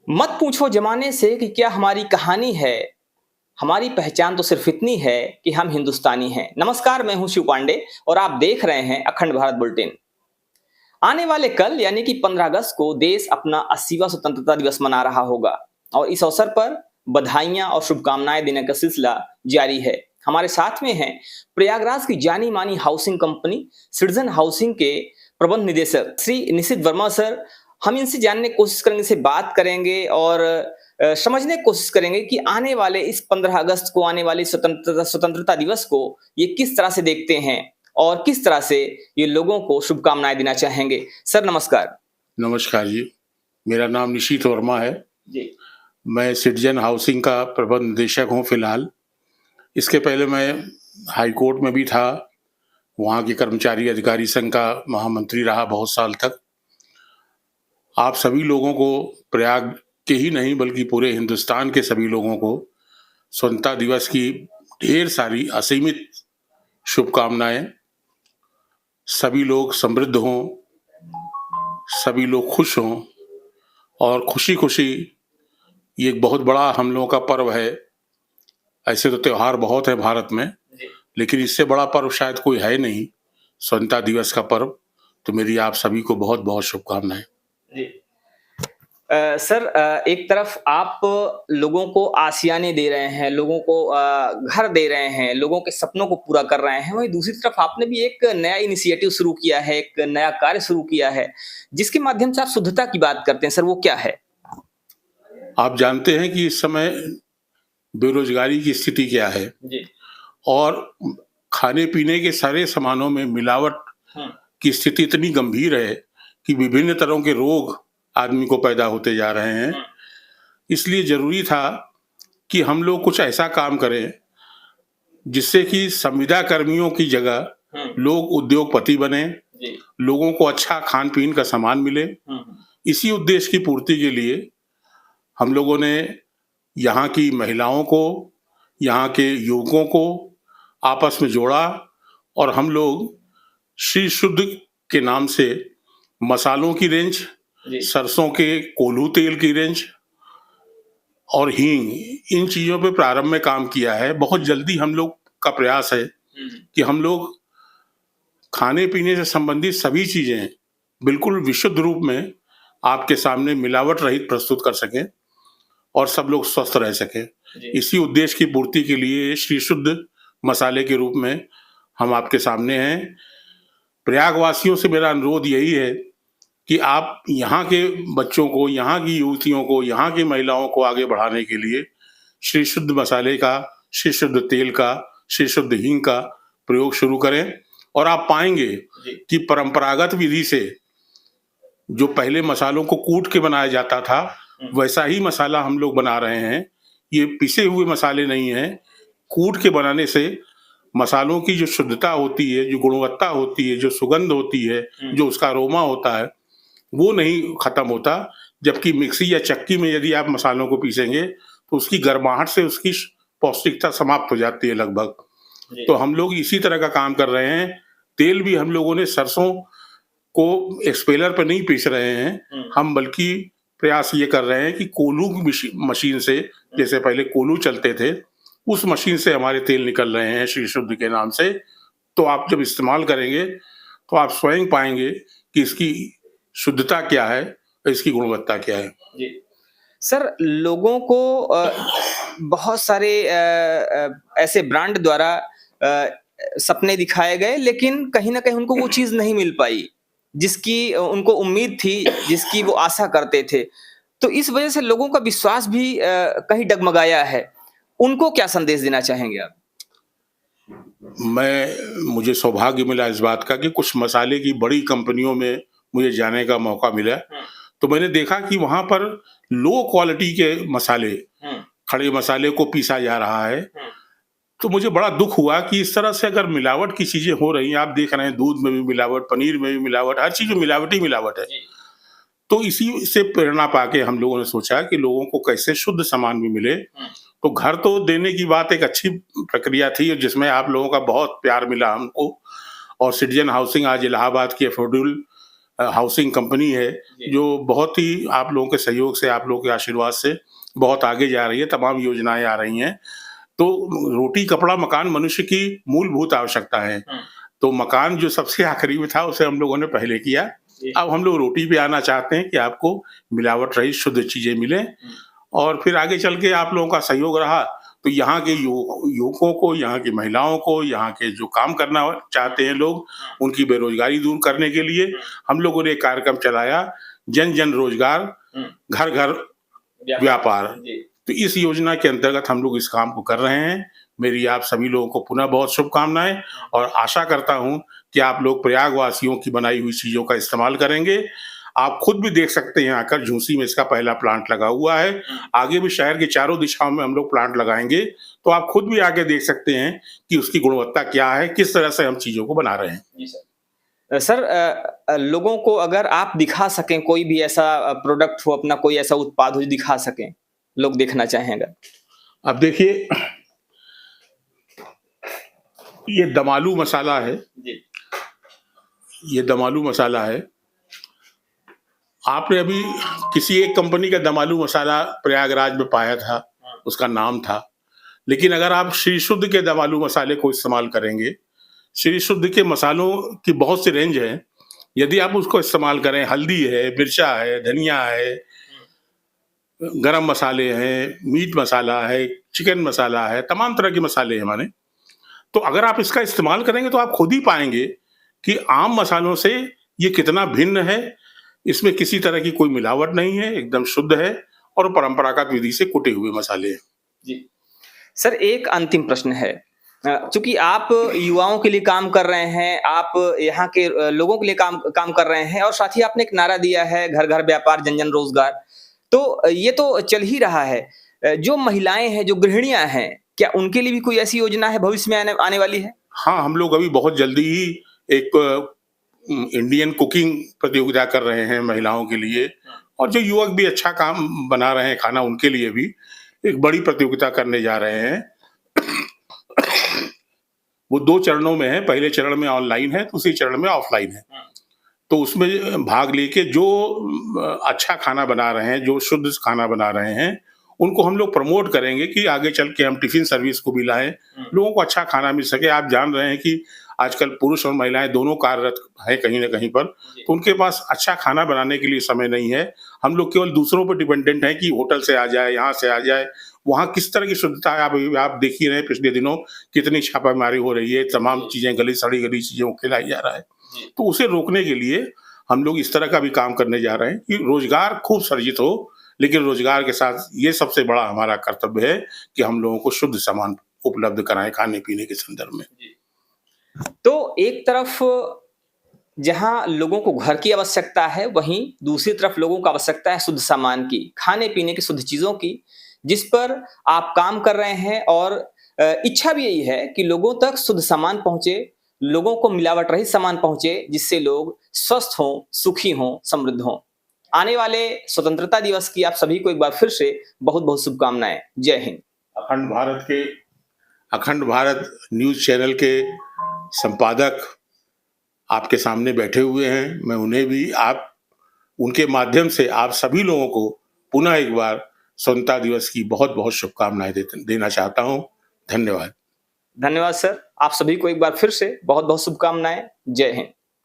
मत पूछो जमाने से कि क्या हमारी कहानी है, हमारी पहचान तो सिर्फ इतनी है कि हम हिंदुस्तानी हैं। नमस्कार, मैं हूं शिव पांडे और आप देख रहे हैं अखंड भारत बुलेटिन। आने वाले कल यानी कि 15 अगस्त को देश अपना 80वां स्वतंत्रता दिवस मना रहा होगा और इस अवसर पर बधाइयां और शुभकामनाएं देने का सिलसिला जारी है। हमारे साथ में हैं प्रयागराज की जानी मानी हाउसिंग कंपनी सिटीजन हाउसिंग के प्रबंध निदेशक श्री निशित वर्मा सर। हम इनसे जानने की कोशिश करेंगे, इनसे बात करेंगे और समझने की कोशिश करेंगे कि आने वाले इस 15 अगस्त को, आने वाले स्वतंत्रता दिवस को ये किस तरह से देखते हैं और किस तरह से ये लोगों को शुभकामनाएं देना चाहेंगे। सर नमस्कार। नमस्कार जी, मेरा नाम निशित वर्मा है। जी। मैं सिटीजन हाउसिंग का प्रबंध निदेशक हूँ फिलहाल। इसके पहले मैं हाई कोर्ट में भी था, वहाँ के कर्मचारी अधिकारी संघ का महामंत्री रहा बहुत साल तक। आप सभी लोगों को, प्रयाग के ही नहीं बल्कि पूरे हिंदुस्तान के सभी लोगों को स्वतंत्रता दिवस की ढेर सारी असीमित शुभकामनाएं। सभी लोग समृद्ध हों, सभी लोग खुश हों और खुशी-खुशी। ये एक बहुत बड़ा हम लोगों का पर्व है। ऐसे तो त्योहार बहुत है भारत में, लेकिन इससे बड़ा पर्व शायद कोई है नहीं, स्वतंत्रता दिवस का पर्व। तो मेरी आप सभी को बहुत बहुत शुभकामनाएं। जी। सर, एक तरफ आप लोगों को आशियाने दे रहे हैं, लोगों को घर दे रहे हैं, लोगों के सपनों को पूरा कर रहे हैं, वहीं दूसरी तरफ आपने भी एक नया इनिशिएटिव शुरू किया है, एक नया कार्य शुरू किया है, जिसके माध्यम से आप शुद्धता की बात करते हैं। सर वो क्या है? आप जानते हैं कि इस समय बेरोजगारी की स्थिति क्या है जी। और खाने पीने के सारे सामानों में मिलावट की स्थिति इतनी गंभीर है कि विभिन्न तरह के रोग आदमी को पैदा होते जा रहे हैं। इसलिए जरूरी था कि हम लोग कुछ ऐसा काम करें जिससे कि संविदा कर्मियों की जगह लोग उद्योगपति बने, लोगों को अच्छा खान पीन का सामान मिले। इसी उद्देश्य की पूर्ति के लिए हम लोगों ने यहाँ की महिलाओं को, यहाँ के युवकों को आपस में जोड़ा और हम लोग श्री शुद्ध के नाम से मसालों की रेंज, सरसों के कोल्हू तेल की रेंज और हींग, इन चीजों पे प्रारंभ में काम किया है। बहुत जल्दी हम लोग का प्रयास है कि हम लोग खाने पीने से संबंधित सभी चीजें बिल्कुल विशुद्ध रूप में आपके सामने मिलावट रहित प्रस्तुत कर सकें और सब लोग स्वस्थ रह सकें। इसी उद्देश्य की पूर्ति के लिए श्री शुद्ध मसाले के रूप में हम आपके सामने हैं। प्रयागवासियों से मेरा अनुरोध यही है कि आप यहाँ के बच्चों को, यहाँ की युवतियों को, यहाँ की महिलाओं को आगे बढ़ाने के लिए श्री शुद्ध मसाले का, श्री शुद्ध तेल का, श्री शुद्ध हींग का प्रयोग शुरू करें और आप पाएंगे कि परंपरागत विधि से जो पहले मसालों को कूट के बनाया जाता था, वैसा ही मसाला हम लोग बना रहे हैं। ये पिसे हुए मसाले नहीं हैं। कूट के बनाने से मसालों की जो शुद्धता होती है, जो गुणवत्ता होती है, जो सुगंध होती है, जो उसका अरोमा होता है, वो नहीं खत्म होता। जबकि मिक्सी या चक्की में यदि आप मसालों को पीसेंगे तो उसकी गर्माहट से उसकी पौष्टिकता समाप्त हो जाती है लगभग। तो हम लोग इसी तरह का काम कर रहे हैं। तेल भी हम लोगों ने सरसों को एक्सपेलर पर नहीं पीस रहे हैं, हम बल्कि प्रयास ये कर रहे हैं कि कोल्हू की मशीन से, जैसे पहले कोल्हू चलते थे, उस मशीन से हमारे तेल निकल रहे हैं श्री शुद्ध के नाम से। तो आप जब इस्तेमाल करेंगे तो आप स्वयं पाएंगे कि इसकी शुद्धता क्या है और इसकी गुणवत्ता क्या है। जी। सर, लोगों को बहुत सारे ऐसे ब्रांड द्वारा सपने दिखाए गए, लेकिन कहीं न कहीं उनको वो चीज़ नहीं मिल पाई, जिसकी उनको उम्मीद थी, जिसकी वो आशा करते थे। तो इस वजह से लोगों का विश्वास भी कहीं डगमगाया है। उनको क्या संदेश देना चाहेंगे आप? मुझे सौभाग्य मिला इस बात का कि कुछ मसाले की बड़ी कंपनियों में मुझे जाने का मौका मिला। तो मैंने देखा कि वहाँ पर लो क्वालिटी के मसाले, खड़े मसाले को पीसा जा रहा है। तो मुझे बड़ा दुख हुआ कि इस तरह से अगर मिलावट की चीजें हो रही हैं, आप देख रहे हैं दूध में भी मिलावट, पनीर में भी मिलावट, हर चीज में मिलावट ही मिलावट है। तो इसी से प्रेरणा पाके हम लोगों ने सोचा कि लोगों को कैसे शुद्ध सामान भी मिले। तो घर तो देने की बात एक अच्छी प्रक्रिया थी जिसमें आप लोगों का बहुत प्यार मिला हमको। और सिटीजन हाउसिंग आज इलाहाबाद की अफोर्डेबल हाउसिंग कंपनी है जो बहुत ही आप लोगों के सहयोग से, आप लोगों के आशीर्वाद से बहुत आगे जा रही है। तमाम योजनाएं आ रही हैं। तो रोटी कपड़ा मकान मनुष्य की मूलभूत आवश्यकता है। तो मकान जो सबसे आखिरी में था उसे हम लोगों ने पहले किया। अब हम लोग रोटी पे आना चाहते हैं कि आपको मिलावट रहित शुद्ध चीजें मिलें, और फिर आगे चल के आप लोगों का सहयोग रहा तो यहाँ के युवकों को, यहाँ की महिलाओं को, यहाँ के जो काम करना चाहते हैं लोग, उनकी बेरोजगारी दूर करने के लिए हम लोगों ने एक कार्यक्रम चलाया, जन जन रोजगार घर घर व्यापार। तो इस योजना के अंतर्गत हम लोग इस काम को कर रहे हैं। मेरी आप सभी लोगों को पुनः बहुत शुभकामनाएं, और आशा करता हूं कि आप लोग प्रयागवासियों की बनाई हुई चीजों का इस्तेमाल करेंगे। आप खुद भी देख सकते हैं, आकर झूसी में इसका पहला प्लांट लगा हुआ है। आगे भी शहर के चारों दिशाओं में हम लोग प्लांट लगाएंगे, तो आप खुद भी आगे देख सकते हैं कि उसकी गुणवत्ता क्या है, किस तरह से हम चीजों को बना रहे हैं। जी सर, लोगों को अगर आप दिखा सकें कोई भी ऐसा प्रोडक्ट हो, अपना कोई ऐसा उत्पाद हो जो दिखा सकें, लोग देखना चाहेंगे। अब देखिए, ये दमालू मसाला है जी। ये दमालू मसाला है। आपने अभी किसी एक कंपनी का दमालू मसाला प्रयागराज में पाया था, उसका नाम था। लेकिन अगर आप श्री शुद्ध के दमालू मसाले को इस्तेमाल करेंगे, श्री शुद्ध के मसालों की बहुत सी रेंज है, यदि आप उसको इस्तेमाल करें, हल्दी है, मिर्चा है, धनिया है, गरम मसाले हैं, मीट मसाला है, चिकन मसाला है, तमाम तरह के मसाले हैं माने, तो अगर आप इसका इस्तेमाल करेंगे तो आप खुद ही पाएंगे कि आम मसालों से ये कितना भिन्न है। इसमें किसी तरह की कोई मिलावट नहीं है, एकदम शुद्ध है और परंपरागत विधि से कुटे हुए मसाले हैं। जी सर, एक अंतिम प्रश्न है। चूंकि आप युवाओं के लिए काम कर रहे हैं, आप यहाँ के लोगों के लिए काम कर रहे हैं, और साथ ही आपने एक नारा दिया है घर घर व्यापार जन जन रोजगार, तो ये तो चल ही रहा है। जो महिलाएं हैं, जो गृहिणियां हैं, क्या उनके लिए भी कोई ऐसी योजना है भविष्य में आने वाली है? हाँ, हम लोग अभी बहुत जल्दी ही एक इंडियन कुकिंग प्रतियोगिता कर रहे हैं महिलाओं के लिए, और जो युवक भी अच्छा काम बना रहे हैं खाना, उनके लिए भी एक बड़ी प्रतियोगिता करने जा रहे हैं। वो 2 चरणों में है। पहले चरण में ऑनलाइन है, दूसरे चरण में ऑफलाइन है। तो उसमें भाग लेके जो अच्छा खाना बना रहे हैं, जो शुद्ध खाना बना रहे हैं, उनको हम लोग प्रमोट करेंगे कि आगे चल के हम टिफिन सर्विस को भी लाएं, लोगों को अच्छा खाना मिल सके। आप जान रहे हैं कि आजकल पुरुष और महिलाएं दोनों कार्यरत है कहीं ना कहीं पर, तो उनके पास अच्छा खाना बनाने के लिए समय नहीं है। हम लोग केवल दूसरों पर डिपेंडेंट हैं कि होटल से आ जाए, यहाँ से आ जाए, वहाँ किस तरह की शुद्धता है। आप देख ही रहे हैं पिछले दिनों कितनी छापामारी हो रही है, तमाम चीजें गली सड़ी गली चीजों को खिलाई जा रहा है। तो उसे रोकने के लिए हम लोग इस तरह का भी काम करने जा रहे हैं कि रोजगार खूब सर्जित हो, लेकिन रोजगार के साथ ये सबसे बड़ा हमारा कर्तव्य है कि हम लोगों को शुद्ध सामान उपलब्ध कराएं खाने पीने के संदर्भ में। तो एक तरफ जहां लोगों को घर की आवश्यकता है, वहीं दूसरी तरफ लोगों को आवश्यकता है शुद्ध सामान की, खाने पीने की शुद्ध चीजों की, जिस पर आप काम कर रहे हैं। और इच्छा भी यही है कि लोगों तक शुद्ध सामान पहुंचे, लोगों को मिलावट रहित सामान पहुंचे, जिससे लोग स्वस्थ हों, सुखी हों, समृद्ध हों। आने वाले स्वतंत्रता दिवस की आप सभी को एक बार फिर से बहुत बहुत शुभकामनाएं। जय हिंद। अखंड भारत न्यूज चैनल के संपादक आपके सामने बैठे हुए हैं। मैं उन्हें भी उनके माध्यम से आप सभी लोगों को पुनः एक बार स्वतंत्रता दिवस की बहुत बहुत शुभकामनाएं देना चाहता हूं। धन्यवाद। धन्यवाद सर, आप सभी को एक बार फिर से बहुत बहुत शुभकामनाएं। जय हिंद।